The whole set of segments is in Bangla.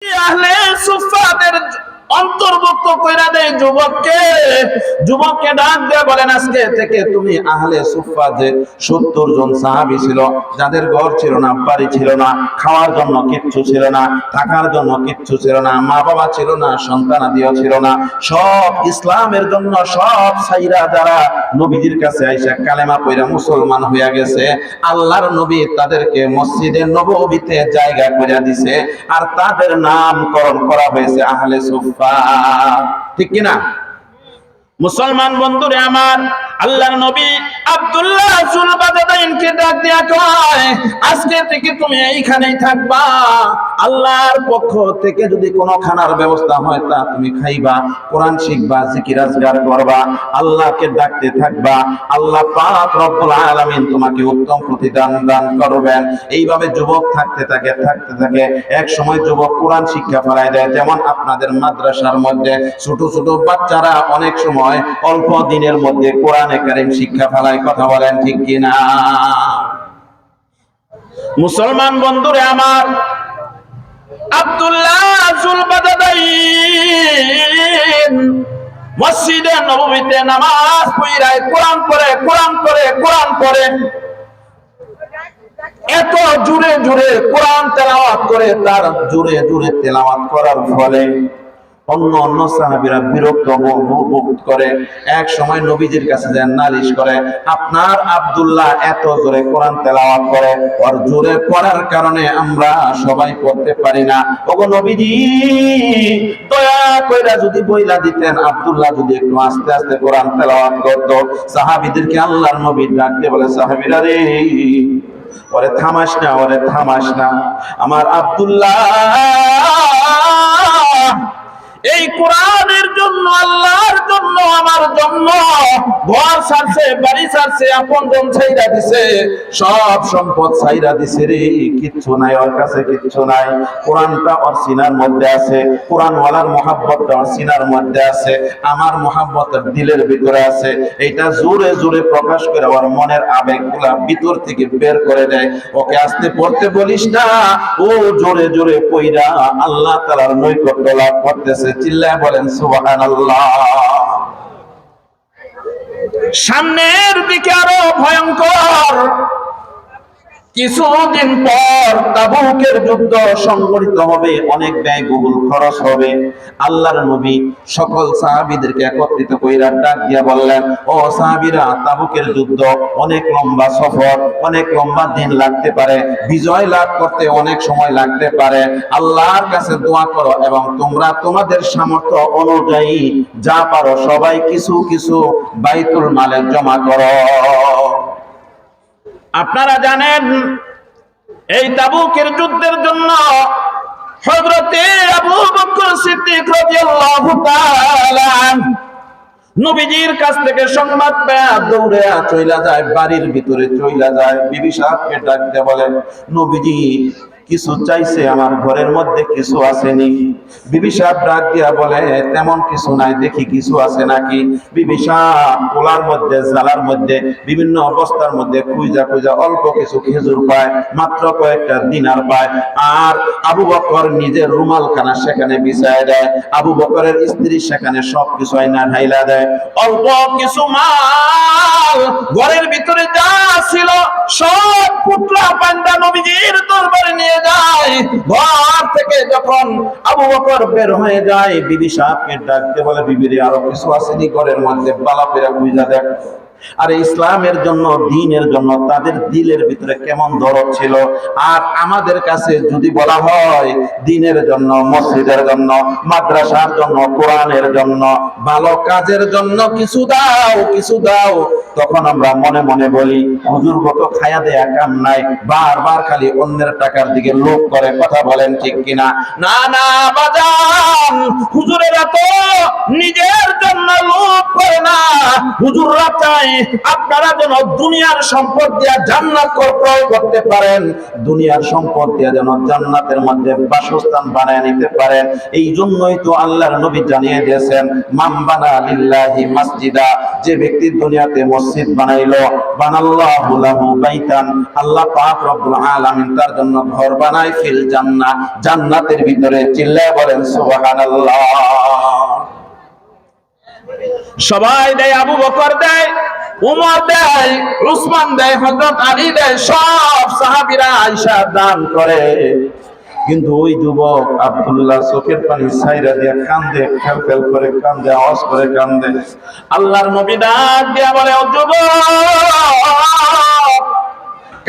আহলে সুফফাদের অন্তর্ভুক্ত কইরা দেয় যুবককে ডাক দিয়ে বলেন, আজকে থেকে তুমি আহলে সুফফা যে 70 জন সাহাবী ছিল, যাদের ঘর ছিল না, বাড়ি ছিল না, খাওয়ার জন্য কিচ্ছু ছিল না, থাকার জন্য কিচ্ছু ছিল না, মা বাবা ছিল না, সন্তানাদিও ছিল না, সব ইসলামের জন্য সব ছাইরা যারা নবীজির কাছে আইসা কালেমা পড়া মুসলমান হইয়া গেছে, আল্লাহর নবী তাদেরকে মসজিদে নববীতে জায়গা করে দিছে, আর তাদের নামকরণ করা হয়েছে আহলে সুফফা। ঠিক কিনা? মুসলমান বন্ধুরে আমার, আল্লাহর নবী আব্দুল্লাহ যুলবাদাইনকে ডাক দিয়া কয়, আজকে থেকে তুমি এইখানেই থাকবা, আল্লাহর পক্ষ থেকে যদি কোনো খানার ব্যবস্থা হয় তা তুমি খাইবা, কোরআন শিখবা, জিকির আজগার করবা, আল্লাহকে ডাকতে থাকবা, আল্লাহ পাক রব্বুল আলামিন তোমাকে উত্তম প্রতিদান দান করবেন। এইভাবে যুবক থাকতে থাকে এক সময় যুবক কোরআন শিক্ষা ফেলায় দেয়। যেমন আপনাদের মাদ্রাসার মধ্যে ছোট ছোট বাচ্চারা অনেক সময় অল্প দিনের মধ্যে কোরআনে কারীম শিক্ষা ফেলায়, কথা বলেন ঠিক কিনা? মুসলমান বন্ধুরে আমার, আব্দুল্লাহ যুলবাদাইন মসজিদে নববীতে নামাজ পড়ায়, কোরআন পড়ে এত জোরে জোরে কোরআন তেলাওয়াত করে, তার জোরে জোরে তেলাওয়াত করার ফলে অন্য সাহাবীরা বিরক্ত বোধ করে। এক সময় নবীজির কাছে যায়, নালিশ করে, আপনার আব্দুল্লাহ এত জোরে কোরআন তেলাওয়াত করে, ওর জোরে পড়ার কারণে আমরা সবাই পড়তে পারি না। ওগো নবীজি, দয়া কইরা যদি বইলা দিতেন আব্দুল্লাহ যদি একটু আস্তে আস্তে কোরআন তেলাওয়াত করত। সাহাবীদেরকে আল্লাহর নবী ডাকতে বলে, সাহাবীরা রে, ওরে থামাস না, আমার আব্দুল্লাহ এই কোরআনের জন্য, আল্লাহর জন্য, আমার জন্য ঘর ছাড়ছে, বাড়ি ছাড়ছে, আপনজন ছাইরা দিছে, সব সম্পদ ছাইরা দিছে রে, কিচ্ছু নাই ওর কাছে, কিচ্ছু নাই। কোরআনটা ওর সিনার মধ্যে আছে, কোরআনওয়ালার মহব্বতটা ওর সিনার মধ্যে আছে, আমার মহব্বত দিলের ভিতরে আছে। এটা জোরে জোরে প্রকাশ করে ওর মনের আবেগগুলা ভিতর থেকে বের করে দেয়। ওকে আস্তে পড়তে বলিস না, ও জোরে জোরে পইরা আল্লাহ তাআলার নৈকট্য লাভ করতেছে। চিল্লায় বলেন সুবহানাল্লাহ। সামনের দিকে আরো ভয়ঙ্কর কিছুদিন পর তাবুকের যুদ্ধ সংঘটিত হবে, অনেক ব্যয়বহুল খরচ হবে। আল্লাহর নবী সকল সাহাবীদেরকে একত্রিত কইরা ডাক দিয়া বললেন, ও সাহাবীরা, তাবুকের যুদ্ধ অনেক লম্বা সফর, অনেক লম্বা দিন লাগতে পারে, বিজয় লাভ করতে অনেক সময় লাগতে পারে। আল্লাহর কাছে দোয়া করো এবং তোমরা তোমাদের সামর্থ্য অনুযায়ী যা পারো সবাই কিছু কিছু বাইতুল মালে জমা করো। আপনারা জানেন, এই তাবুকের যুদ্ধের জন্য হযরতে আবু বকর সিদ্দিক রাদিয়াল্লাহু তাআলা নবীজির কাছ থেকে সংবাদ পেয়ে দৌড়ে চইলা যায়, বাড়ির ভিতরে চইলা যায়, বিবি সাহেবকে ডাক দিয়ে বলেন, নবীজি কিছু চাইছে, আমার ঘরের মধ্যে কিছু আসেনি। বিবি সাহেব ডাক দিয়া বলে, তেমন কিছু নাই, দেখি কিছু আছে নাকি। বিবি সাহেব কোলার মধ্যে, জালার মধ্যে, বিভিন্ন অবস্থার মধ্যে খুঁজা অল্প কিছু খেজুর পায়, মাত্র কয়েকটা দিনার পায়। আর আবু বকর নিজের রুমালখানা সেখানে বিছায় দেয়, আবু বকরের স্ত্রী সেখানে সবকিছু আইনা ঢাইলা দেয়। অল্প কিছু মাল ঘরের ভিতরে যা ছিল সব পুটলা পান্ডা নবীজির দরবারে নিয়ে যায়। ঘর থেকে যখন আবু বকর বের হয়ে যায়, বিবি সাহেবকে ডাকতে বলে, বিবিরে আরো কিছু আসেনি ঘরের মধ্যে, বালা পেরা খুঁজা দেখ। আর ইসলামের জন্য, দ্বীনের জন্য তাদের দিলের ভিতরে কেমন দরদ ছিল। আর আমাদের কাছে যদি বলা হয় দ্বীনের জন্য, মসজিদের জন্য, মাদ্রাসার জন্য, কোরআনের জন্য, ভালো কাজের জন্য কিছু দাও, তখন আমরা মনে মনে বলি, হুজুর কত খায়া দেয়া কাম নাই, বারবার খালি অন্যের টাকার দিকে লোভ করে, কথা বলেন ঠিক কিনা? না বাজান, হুজুরেরা তো নিজের জন্য লোভ করে না, হুজুররা চায় আপনারা যেন দুনিয়ার সম্পদ দিয়া জান্নাত ক্রয় করতে পারেন, দুনিয়ার সম্পদ দিয়া যেন জান্নাতের মধ্যে বাসস্থান বানায় নিতে পারেন। এই জন্যই তো আল্লাহর নবী জানিয়ে দিয়েছেন, মান বানা লিল্লাহি মাসজিদা, যে ব্যক্তি দুনিয়াতে মসজিদ বানাইলো, বানাল্লাহু লাহু বাইতান, আল্লাহ পাক রব্বুল আলামিন তার জন্য ঘর বানায় ফিল জান্নাহ, জান্নাতের ভিতরে। চিল্লায় বলেন সুবহানাল্লাহ। সবাই দেয়, আবু বকর দেয়, উমর দেয়, উসমান দেয়, হযরত আলী দেয়, সব সাহাবীরা আয়েশা দান করে। কিন্তু ওই যুবক আব্দুল্লাহ চোখের পানি ছাইরা দিয়ে কান্দে, ফেল ফেল করে কান্দে, আওয়াজ করে কান্দে। আল্লাহর নবী ডাক দিয়া বলে, ও যুবক,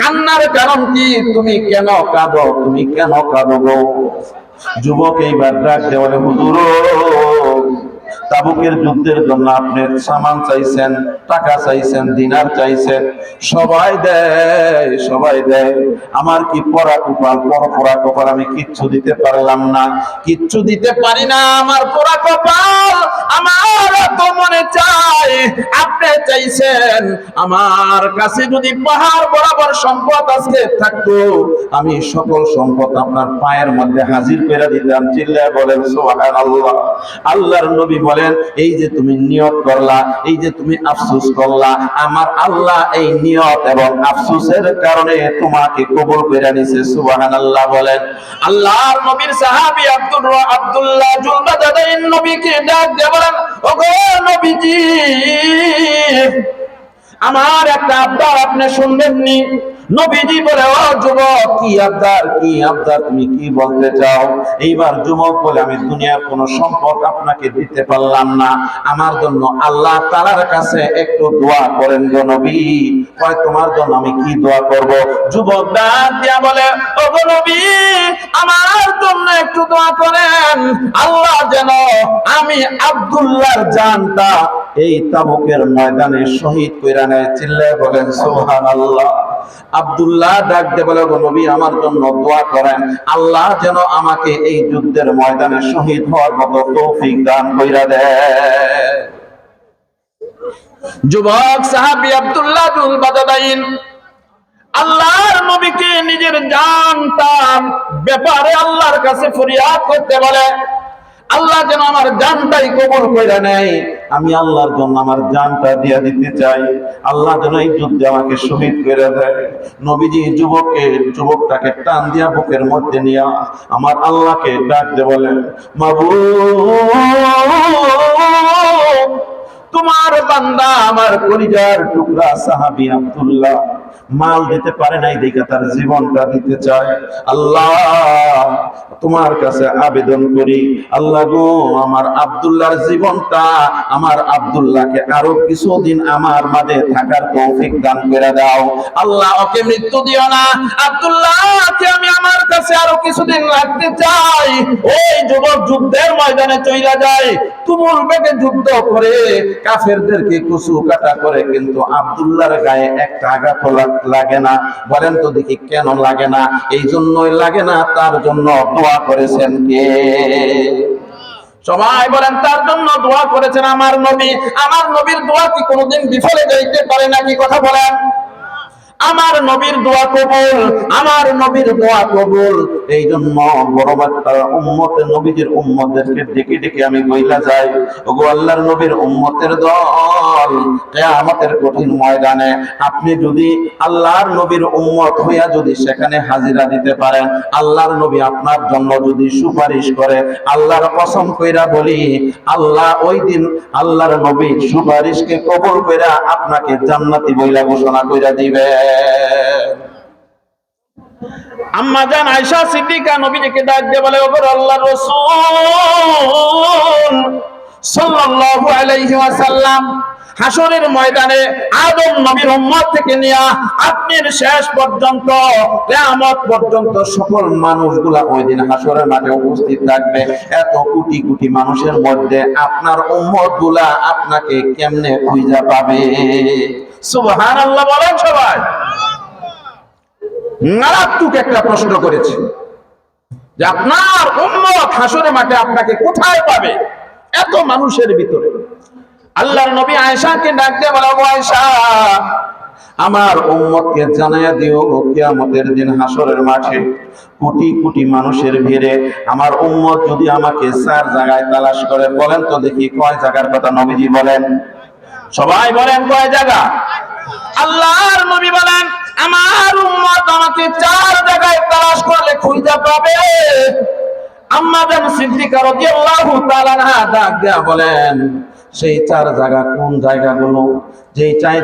কান্নার কারণ কি? তুমি কেন কাঁদো? তুমি কেন কাঁদো গো? যুবক এইবার ডাক দিয়ে বলে, হুজুর, তাবুকের যুদ্ধের জন্য আপনি সামান চাইছেন, টাকা চাইছেন, দিনার চাইছেন, সবাই দেয়, সবাই দেয়। আমার কি পরা কপাল, পরা কপাল, আমি কিচ্ছু দিতে পারলাম না, কিচ্ছু দিতে পারি না, আমার পরা কপাল। আমার তো মনে চাই, আপনি চাইছেন, আমার কাছে যদি পাহাড় বরাবর সম্পদ আজকে থাকতো, আমি সকল সম্পদ আপনার পায়ের মধ্যে হাজির করে দিতাম। চিল্লায় বলেন সুবহানাল্লাহ। আল্লাহর নবী বলেন, এই যে তুমি নিয়ত করলা, এই যে তুমি আফসোস করলা, আমার আল্লাহ এই নিয়ত এবং আফসোসের কারণে তোমাকে কবুল করে নিয়েছে। সুবহানাল্লাহ বলেন। আল্লাহর নবীর সাহাবী আব্দুল্লাহ জুলবাদাইন নবীকে ডাক দিয়ে বলেন, ওগো নবীজি, আমার একটা আবদার আপনি শুনবেননি? নবীজি বলে, ও যুবক, কি আবদার, কি আবদার, তুমি কি বলতে চাও? এইবার যুবক বলে, আমি দুনিয়ার কোন সম্পদ আপনাকে দিতে পারলাম না, আমার জন্য আল্লাহ তাআলার কাছে একটু দোয়া করেন গো নবী। কয়, তোমার জন্য আমি কি দোয়া করব? যুবক ডাক দিয়া বলে, ও গো নবী, আমার জন্য একটু দোয়া করেন, আল্লাহ যেন আমি আব্দুল্লাহর জানটা এই তাবুকের ময়দানে শহীদ কইরা নেয়। চিল্লায় বলেন সুবহানাল্লাহ। আব্দুল্লাহ ডাক দিয়ে বলে, গো নবী, আমার জন্য দোয়া করেন, আল্লাহ যেন আমাকে এই যুদ্ধের ময়দানে শহীদ হওয়ার মতো তৌফিক দান কইরা দেয়। যুবক সাহাবী আব্দুল্লাহ জুলবাদাইন আল্লাহর নবীকে নিজের জানটা ব্যাপারে আল্লাহর কাছে ফরিয়াদ করতে বলে, আল্লাহ যেন আমার জানটাই কবুল কইরা নেয়, আমি আল্লাহর জন্য আমার জানটা দিয়া দিতে চাই, আল্লাহ যেন এই যুদ্ধে আমাকে শহীদ করে দেয়। নবীজি যুবকটাকে টান দিয়া বুকের মধ্যে নিয়া আমার আল্লাহকে ডাক দিয়ে বলেন, মাবুদ, তোমার বান্দা আমার কলিজার টুকরা সাহাবী আব্দুল্লাহ মাল দিতে পারে নাই দেখে তার জীবনটা দিতে চায়। আল্লাহ, তোমার কাছে আবেদন করি, আল্লাহ গো, আমার আব্দুল্লাহর জীবনটা, আমার আব্দুল্লাহকে আরো কিছুদিন আমার মাঝে থাকার তৌফিক দান করে দাও। আল্লাহ, ওকে মৃত্যু দিও না, আব্দুল্লাহকে আমি আমার কাছে আরো কিছুদিন রাখতে চাই। ওই যুবক যুদ্ধের ময়দানে চইলা যায়, তুমুল বেগে যুদ্ধ করে কাফেরদেরকে কুচু কাটা করে, কিন্তু আব্দুল্লাহর গায়ে একটা আঘাত লাগে না। বলেন তো দেখি, কেন লাগে না? এই জন্যই লাগে না, তার জন্য দোয়া করেছেন কে? সবাই বলেন, তার জন্য দোয়া করেছেন আমার নবী। আমার নবীর দোয়া কি কোনোদিন বিফলে যাইতে পারে নাকি? কথা বলেন। আমার নবীর দোয়া কবুল, আমার নবীর দোয়া কবুল। এই জন্য বড় বাচ্চা উম্মতে নবীদের উম্মতদেরকে ডেকে ডেকে আমি কইলা যাই, ওগো আল্লাহর নবীর উম্মতের দল, কিয়ামতের কঠিন ময়দানে আপনি যদি আল্লাহর নবীর উম্মত হইয়া যদি সেখানে হাজিরা দিতে পারেন, আল্লাহর নবী আপনার জন্য যদি সুপারিশ করে, আল্লাহর কসম কইরা বলি, আল্লাহ ওই দিন আল্লাহর নবীর সুপারিশকে কবুল কইরা আপনাকে জান্নাতি বইলা ঘোষণা কইরা দিবে। আম্মা জান আয়েশা সিদ্দিকা নবীজিকে ডাক দিয়ে বলে, ওগো আল্লাহর রাসূল সাল্লাল্লাহু আলাইহি ওয়াসাল্লাম, হাসরের ময়দানে আদম নবীর উম্মত থেকে নিয়ে আপনার শেষ পর্যন্ত কিয়ামত পর্যন্ত সকল মানুষগুলা ওই দিন হাসরের মাঠে উপস্থিত থাকবে। এত কোটি কোটি মানুষের মধ্যে আপনার উম্মতগুলা আপনাকে কেমনে খুঁজে পাবে? সুবহানাল্লাহ বলেন সবাই। মারাত্মক একটা প্রশ্ন করেছে যে আপনার উম্মত হাসরের মাঠে আপনাকে কোথায় পাবে এত মানুষের ভিতরে? আল্লাহর নবী আয়েশাকে ডাক দিয়ে বলে, ও আয়েশা, আমার উম্মতকে জানাইয়া দিও কিয়ামতের দিন হাসরের মাঠে কোটি কোটি মানুষের ভিড়ে আমার উম্মত যদি আমাকে 4 জায়গায় তালাশ করে, বলেন তো দেখি কয় জায়গার কথা নবীজি বলেন? সবাই বলেন কয় জায়গা? আল্লাহর নবী বলেন আমার উম্মত আমাকে 4 জায়গায় তালাশ করলে খুঁজে পাবে। আম্মা জান সিদ্দিকা রাদিয়াল্লাহু তাআলা আনহা ডাক দিয়া বলেন, সেই 4 জায়গা কোন জায়গাগুলো? যেই 4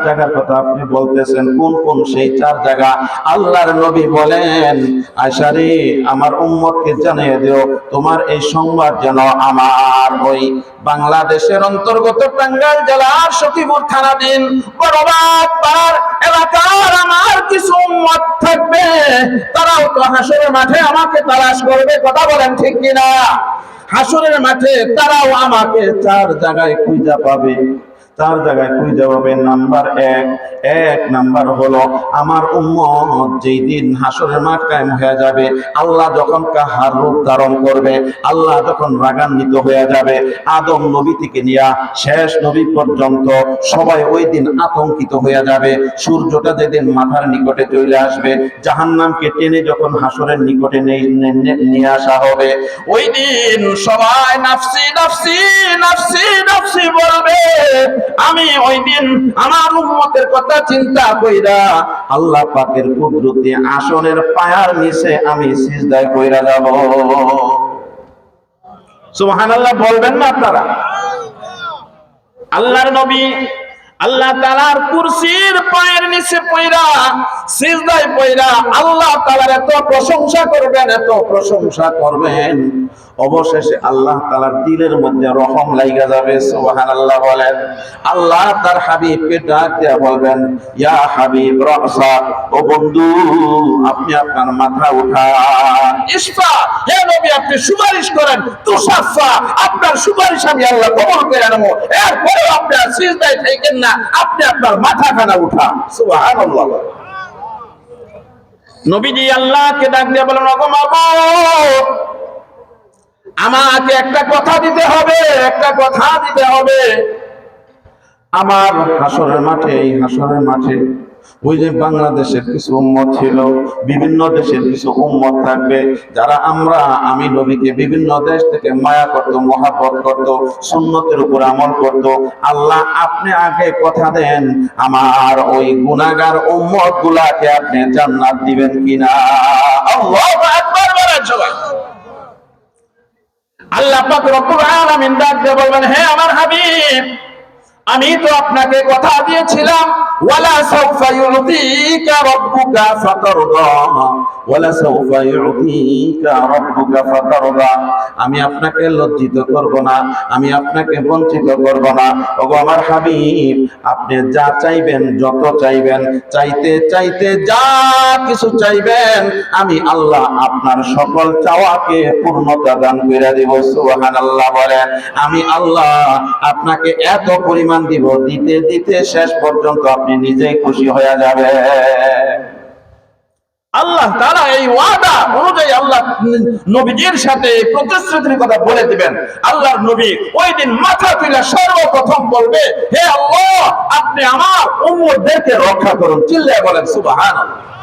জায়গার কথা আপনি বলতেছেন, কোন কোন সেই 4 জায়গা? আল্লাহর নবী বলেন, আয়েশা রে, আমার উম্মতকে জানিয়ে দিও তোমার এই সংবাদ যেন আমার ওই বাংলাদেশের অন্তর্গত টাঙ্গাইল জেলার সখীপুর থানাধীন বড়বাগ পাড়ার এলাকার আমার কিছু উম্মত থাকবে, তারাও তো হাসরের মাঠে আমাকে তালাশ করবে। কথা বলেন ঠিক কিনা? হাসরের মাঠে তারাও আমাকে 4 জায়গায় খুঁজে পাবে। 4 জায়গায় খুঁজে পাবে। নাম্বার 1 নাম্বার হলো আমার উম্মত যেই দিন হাসরের মাঠ কায়েম হয়ে যাবে, আল্লাহ যখন কাহার রূপ ধারণ করবে, আল্লাহ যখন রাগান্বিত হয়ে যাবে, আদম নবী থেকে নিয়ে শেষ নবী পর্যন্ত সবাই ওই দিন আতঙ্কিত হয়ে যাবে। সূর্যটা যেদিন মাথার নিকটে চলে আসবে, জাহান্নামকে টেনে যখন হাসরের নিকটে নিয়ে আসা হবে, ওই দিন সবাই নাফসি নাফসি নাফসি নাফসি বলবে। আমি ওই দিন আমার উম্মতের কথা চিন্তা কইরা আল্লাহ পাকের কুদরতি আসনের পায়ার নিচে আমি সিজদায় কইরা যাব। সুবহানাল্লাহ বলবেন না আপনারা? আল্লাহর নবী আল্লাহ তাআলার কুরসির পায়ের নিচে পয়রা সিজদায় পয়রা আল্লাহ তাআলার এত প্রশংসা করবেন, এত প্রশংসা করবেন, অবশেষে আল্লাহ তাআলার দিলের মধ্যে রহম লাগা যাবে। সুবহানাল্লাহ বলেন। আল্লাহ তার হাবিবকে ডাক দিয়ে বলবেন, ইয়া হাবিব রাসা, ও বন্ধু আপনি আপনার মাথা উঠান। ইসফা, হে নবী আপনি সুপারিশ করেন। তুসাফা, আপনার সুপারিশ আমি আল্লাহ কবুল করে নেব। এরপরে আপনি সিজদায় থাকেন না, আপনি আপনার মাথাখানা উঠান। সুবহানাল্লাহ। নবীজি আল্লাহকে ডাক দিয়ে বলেন, ওগো মাবুদ, আমাকে একটা কথা দিতে হবে, একটা কথা দিতে হবে। আমার হাসরের মাঠে, এই হাসরের মাঠে ওই যে বাংলাদেশের কিছু উম্মত ছিল, বিভিন্ন দেশের কিছু উম্মত থাকবে, যারা আমি নবীকে বিভিন্ন দেশ থেকে মায়া করত, মহাব্বত করত, সুন্নতের উপর আমল করত। আল্লাহ আপনি আগে কথা দেন, আমার ওই গুনাহগার উম্মত গুলাকে আপনি জান্নাত দিবেন কিনা? আল্লাহু আকবার বলেন সবাই। আল্লাহ পাক রব্বুল আলামিন ডাক দিয়ে বলবেন, হে আমার হাবিব, আমি তো আপনাকে কথা দিয়েছিলাম, ওয়ালা সাউফা ইউতিকা রাব্বুকা ফাতারদা, ওয়ালা সাউফা ইউতিকা রাব্বুকা ফাতারদা, আমি আপনাকে লজ্জিত করব না, আমি আপনাকে বঞ্চিত করব না। ওগো আমার হাবিব, আপনি যা চাইবেন, যত চাইবেন, চাইতে চাইতে যা কিছু চাইবেন, আমি আল্লাহ আপনার সকল চাওয়াকে পূর্ণতা দান করে দেব। সুবহানাল্লাহ বলেন। আমি আল্লাহ আপনাকে এত পরিমাণ দিব, দিতে দিতে শেষ পর্যন্ত আপনি নিজেই খুশি হয়ে যাবে। আল্লাহ তাআলা এই ওয়াদা অনুযায়ী আল্লাহ নবীজির সাথে প্রতিশ্রুতির কথা বলে দিবেন। আল্লাহর নবী ওই দিন মাথা তুলে সর্বপ্রথম বলবে, হে আল্লাহ আপনি আমার উম্মতদেরকে রক্ষা করুন। চিল্লায়ে বলেন সুবহানাল্লাহ।